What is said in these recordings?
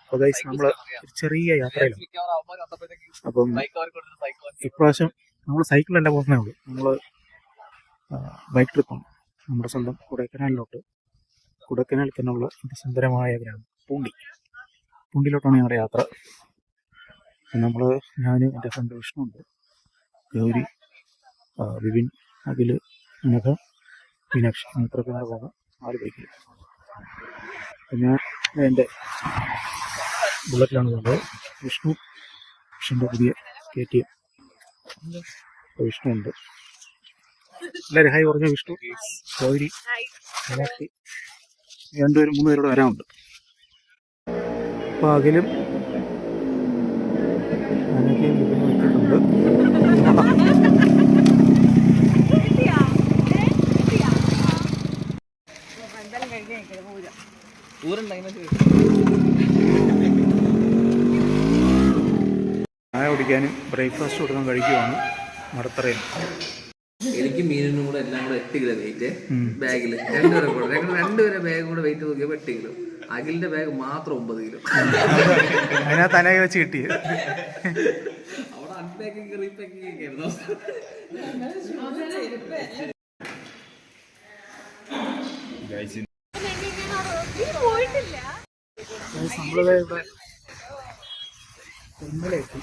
അപ്പോൾ ഗൈസ് നമ്മൾ ചെറിയ യാത്രയിലാണ്. അപ്പം ഇപ്രാവശ്യം നമ്മൾ സൈക്കിളല്ല പോകുന്നേ ഉള്ളൂ, നമ്മൾ ബൈക്ക് ട്രിപ്പാണ്. നമ്മുടെ സ്വന്തം കൊടൈക്കനാലിലോട്ട്. കൊടൈക്കനാലിൽ തന്നെയുള്ള സുന്ദരമായ ഗ്രാമം പൂണ്ടിയിലോട്ടാണ് ഞങ്ങളുടെ യാത്ര. നമ്മൾ ഞാനും എൻ്റെ ഫ്രണ്ട് വിഷ്ണു ഉണ്ട്, ഗൗരി, വിപിൻ, അഖിൽ, നഖ, മീനാക്ഷി, ഇത്ര പേരെ പോകാം 4 ബൈക്കിൽ. പിന്നെ എൻ്റെ ബുള്ളറ്റിലാണ് പോകുന്നത്. വിഷ്ണുൻ്റെ പുതിയ KTM. വിഷ്ണു ഉണ്ട്. എല്ലാവരും ഹായ് പറഞ്ഞ. വിഷ്ണു, ഗൗരി, മീനാക്ഷി 2 പേരും 3 പേരോട് വരാനുണ്ട്. അപ്പോൾ അഖിലും ഞാനൊക്കെ വെച്ചിട്ടുണ്ട്. ചായ കുടിക്കാനും ബ്രേക്ക്ഫാസ്റ്റ് കൊടുക്കാൻ കഴിക്കുവാണ് മടത്തറയിൽ. എനിക്ക് മീനിനും കൂടെ എല്ലാം കൂടെ 8 കിലോ വെയിറ്റ് ബാഗിൽ. 2 പേരെ കൂടെ ഞങ്ങൾ 2 പേരെ ബാഗ് കൂടെ വെയിറ്റ് നോക്കിയപ്പോൾ 8 കിലോ. അഖിലിന്റെ ബാഗ് മാത്രം 9 കിലോ. അതിനകത്ത് തലയെ വെച്ച് കിട്ടിയത്. അവിടെ അൺപാക്കിങ് റീപാക്കിങ് ഒക്കെ ആയിരുന്നു. നമ്മളിവിടെ തെന്മലയെത്തി.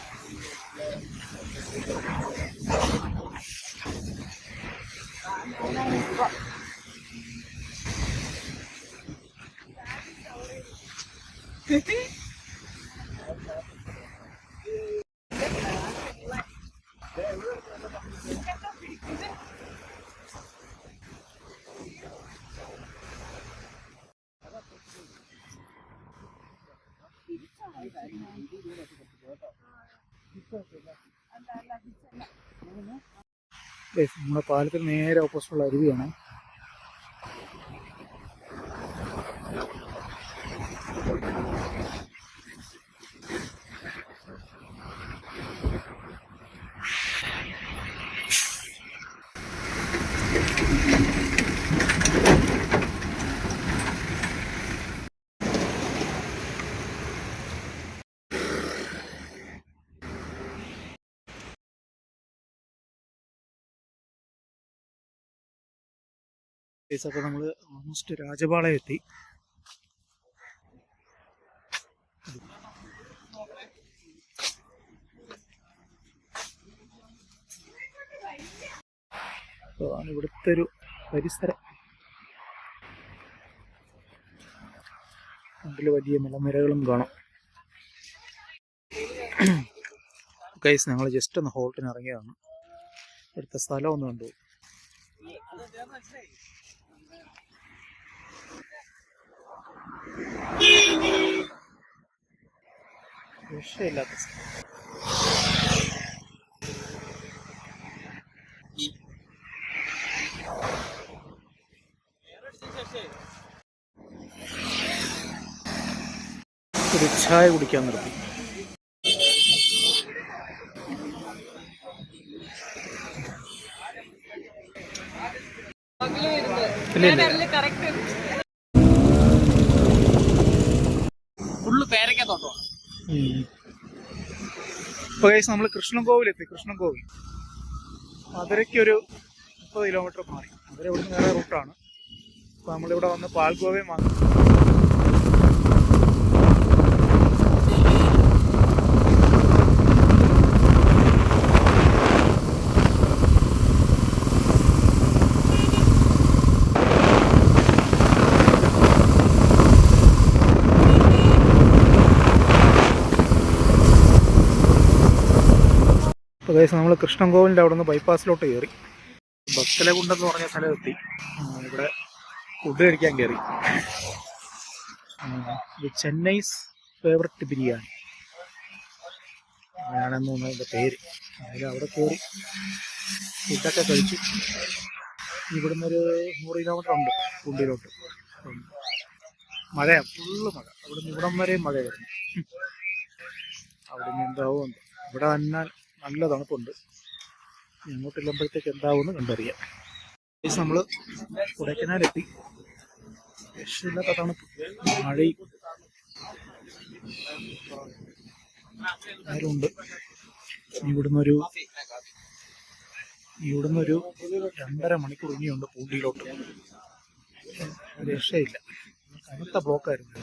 നമ്മുടെ പാലത്തിന് നേരെ ഓപ്പോസിറ്റുള്ള അരുവിയാണ്. അപ്പോൾ നമ്മൾ ഓൾമോസ്റ്റ് രാജപാളയം എത്തി. അതാണ് ഇവിടുത്തെ ഒരു പരിസരം. അതിൽ വലിയ മലനിരകളും കാണാം. ഗൈസ്, ഞങ്ങൾ ജസ്റ്റ് ഒന്ന് ഹോൾട്ടിന് ഇറങ്ങിയതാണ്. ഇവിടുത്തെ സ്ഥലം ഒന്ന് കണ്ടു. രക്ഷയില്ലാത്ത ഒരു ചായ കുടിക്കാൻ നിർത്തി. ഇപ്പോൾ ഗൈസ് നമ്മൾ കൃഷ്ണൻകോവിലെത്തി. കൃഷ്ണൻകോവിൽ മധുരയ്ക്കൊരു 30 കിലോമീറ്റർ മാറി. മധുര ഇവിടുന്ന് വേറെ റൂട്ടാണ്. അപ്പോൾ നമ്മളിവിടെ വന്ന് പാൽഗോവയും വാങ്ങി. അപ്പോൾ ഗൈസ് നമ്മൾ കൃഷ്ണൻകോവിലിൻ്റെ അവിടെ നിന്ന് ബൈപ്പാസിലോട്ട് കയറി. ഭക്തലകുണ്ടെന്ന് പറഞ്ഞ സ്ഥലത്തെത്തി. ഇവിടെ ഫുഡ് കഴിക്കാൻ കയറി. ഇത് ചെന്നൈസ് ഫേവററ്റ് ബിരിയാണി ആണെന്ന് തോന്നുന്നു അതിൻ്റെ പേര്. അതിൽ അവിടെ കയറി ഫുഡൊക്കെ കഴിച്ചു. ഇവിടുന്ന് ഒരു 100 കിലോമീറ്റർ ഉണ്ട് കുണ്ടിലോട്ട്. മഴയാണ്, ഫുള്ള് മഴ. അവിടുന്ന് ഇവിടം വരെയും മഴയായിരുന്നു. അവിടെ നിന്ന് എന്താവും. ഇവിടെ വന്നാൽ നല്ല തണുപ്പുണ്ട്. ഇങ്ങോട്ട് ഇല്ലുമ്പോഴത്തേക്ക് എന്താവുമെന്ന് കണ്ടറിയാം. നമ്മൾ കൊടൈക്കനാലെത്തി. രക്ഷയില്ലാത്ത തണുപ്പ്, മഴയും. ആരുണ്ട്. ഇവിടുന്നൊരു 2.5 മണിക്കൂർ ഇനിയുണ്ട് പൂണ്ടിയിലോട്ട്. രക്ഷയില്ല, കനത്ത ബ്ലോക്കായിരുന്നു.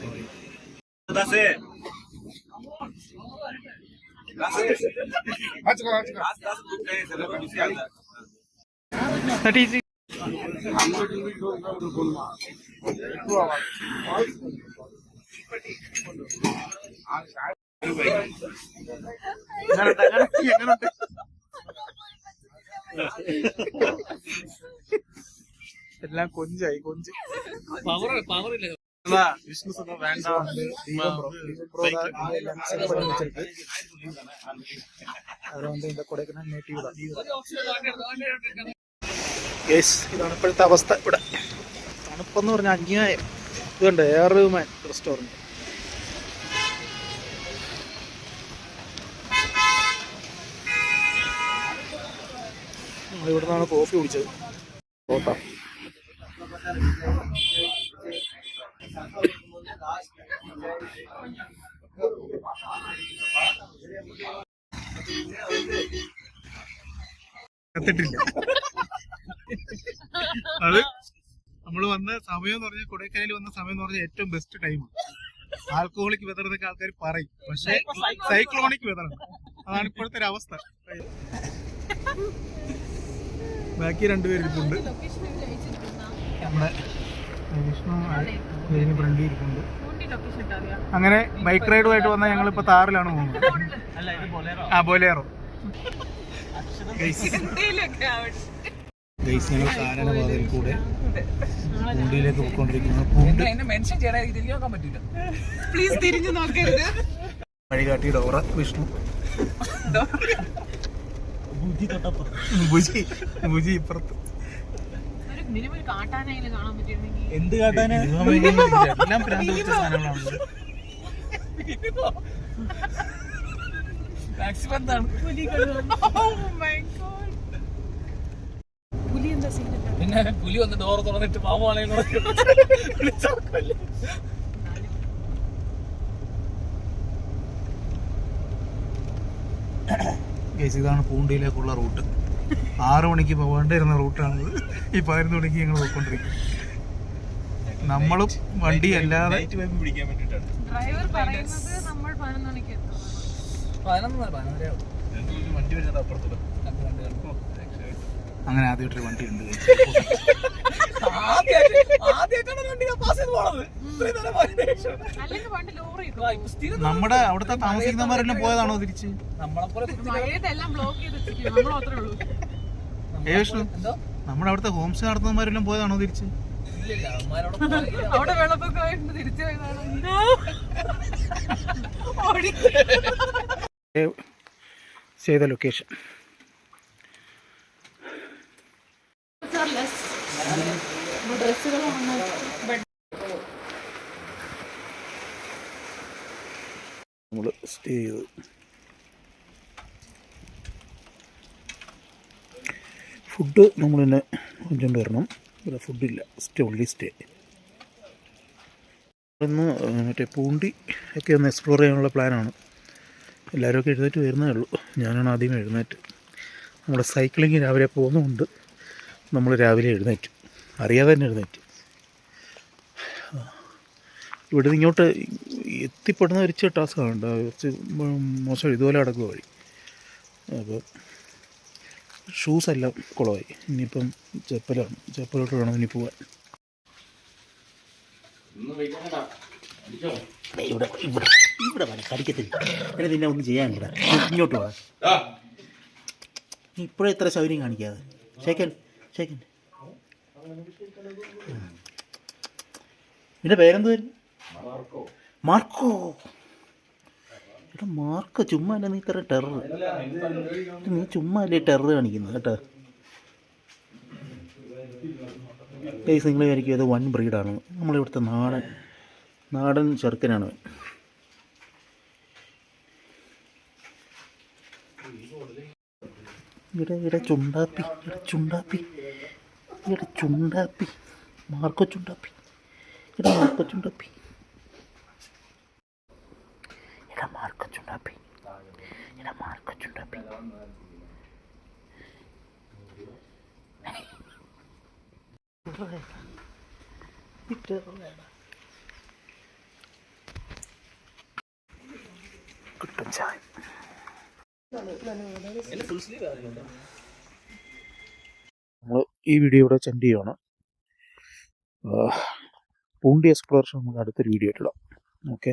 എല്ലാം കൊഞ്ചായി, കൊഞ്ച്. വിഷ്ണു സുഖം വേണ്ട. അതുകൊണ്ട് ഇതിന്റെ കൊടൈക്കനാൽ നേറ്റീവ്. ഇതാണ് ഇപ്പോഴത്തെ അവസ്ഥ ഇവിടെ. തണുപ്പെന്ന് പറഞ്ഞാൽ അന്യായം. ഇതുണ്ട് എയർ റഹ്മാൻ റെസ്റ്റോറൻറ്റ്. ഇവിടെ നിന്നാണ് കോഫി കുടിച്ചത്. ഓട്ടാ കത്തിട്ടില്ല. അത് നമ്മൾ വന്ന സമയം എന്ന് പറഞ്ഞാൽ, കൊടൈക്കനാലിൽ വന്ന സമയം എന്ന് പറഞ്ഞാൽ ഏറ്റവും ബെസ്റ്റ് ടൈമാണ്. ആൽക്കഹോളിക് വെതർ എന്നൊക്കെ ആൾക്കാർ പറയും, പക്ഷെ സൈക്ലോണിക് വെതറാണ്. അതാണ് ഇപ്പോഴത്തെ ഒരു അവസ്ഥ. ബാക്കി രണ്ടുപേരിപ്പുണ്ട്. നമ്മുടെ വിഷ്ണു ഫ്രണ്ടിൽ ഇരിപ്പുണ്ട്. അങ്ങനെ ബൈക്ക് റൈഡുമായിട്ട് വന്നാൽ ഞങ്ങളിപ്പോൾ താറിലാണ് പോകുന്നത്. ബൊലേറോ. ഞങ്ങൾ കാനനപാതയിൽ കൂടെ പൂണ്ടിയിലേക്ക് പോയിക്കൊണ്ടിരിക്കുന്നു. വഴികാട്ടി ഡോറ, വിഷ്ണു, ബുജി ഇപ്പുറത്ത്. എന്ത് കാട്ടാന? എല്ലാം പ്രാന്ത് പിടിച്ച സാധനങ്ങളാണ്. പിന്നെ പുലി വന്ന് ഡോർ തുറന്നിട്ട് പാവാളെ ഇതാണ് പൂണ്ടിയിലേക്കുള്ള റൂട്ട്. 6 മണിക്ക് പോകേണ്ടിരുന്ന റൂട്ടാണിത്. ഈ 11 മണിക്ക് ഞങ്ങൾ പോയിക്കൊണ്ടിരിക്കും. നമ്മളും വണ്ടി അല്ലാതെ അങ്ങനെ ആദ്യമായിട്ടൊരു വണ്ടി ഉണ്ട്. നമ്മുടെ അവിടുത്തെ താമസിക്കുന്നവരെല്ലാം പോയതാണോ തിരിച്ച്? വിഷ്ണു, നമ്മുടെ അവിടുത്തെ ഹോം സ്റ്റേ നടത്തുന്നവരെല്ലാം പോയതാണോ തിരിച്ച്? ചെയ്ത ലൊക്കേഷൻ നമ്മൾ സ്റ്റേ ചെയ്ത്. ഫുഡ് നമ്മൾ തന്നെ കൊണ്ടുകൊണ്ട് വരണം. ഇവിടെ ഫുഡില്ല, ഓൺലി സ്റ്റേ. ഇന്ന് മറ്റേ പൂണ്ടി ഒക്കെ ഒന്ന് എക്സ്പ്ലോർ ചെയ്യാനുള്ള പ്ലാനാണ്. എല്ലാവരും എഴുന്നേറ്റ് വരുന്നേ ഉള്ളൂ. ഞാനാണ് ആദ്യമേ എഴുന്നേറ്റ്. നമ്മുടെ സൈക്ലിങ് രാവിലെ പോകുന്നതുകൊണ്ട് നമ്മൾ രാവിലെ എഴുന്നേറ്റ്, അറിയാതെ തന്നെ എഴുന്നേറ്റ്. ഇവിടുന്ന് ഇങ്ങോട്ട് എത്തിപ്പെടുന്ന ഒരു ഇച്ചിരി ടാസ്ക്കാണ്. കുറച്ച് മോശം, ഇതുപോലെ കിടക്കുക വഴി. അപ്പോൾ ഷൂസ് എല്ലാം കുളമായി. ഇനിയിപ്പം ചെപ്പലോട്ട് വേണം ഇനി പോവാൻ. ഇവിടെ ഇവിടെ ഇവിടെ വേണം, കടിക്കത്തില്ല. പിന്നെ നിന്നെ ഒന്നും ചെയ്യാനില്ല. ഇങ്ങോട്ട് പോകാം. നീ ഇപ്പോഴും ഇത്ര സൗകര്യം കാണിക്കാതെ. ഷേക്കൻ നിന്റെ പേരെന്തുവായിരുന്നു? മാർക്കോ. എടാ മാർക്കോ, ചുമ്മാ അല്ല നീ ഇത്ര ടെറർ. നീ ചുമ്മാ അല്ലേ ടെറർ കാണിക്കുന്നത് കേട്ടോ. ഗൈസ്, നിങ്ങൾ വിചാരിക്കും അത് വൻ ബ്രീഡാണ്. നമ്മളിവിടുത്തെ നാടൻ ചെറുക്കനാണ്. ഇവിടെ ചുണ്ടാപ്പി മാർക്കോ ചുണ്ടാപ്പി. ചുണ്ടാപ്പി എടാ മാർക്ക ചുണ്ടാപ്പി കിട്ടും ചായ. നമ്മൾ ഈ വീഡിയോ ഇവിടെ സെൻഡ് ചെയ്യുവാണ്. പൂണ്ടി എക്സ്പ്ലോറേഷൻ നമുക്ക് അടുത്തൊരു വീഡിയോ ഇട്ടിടാം. ഓക്കെ.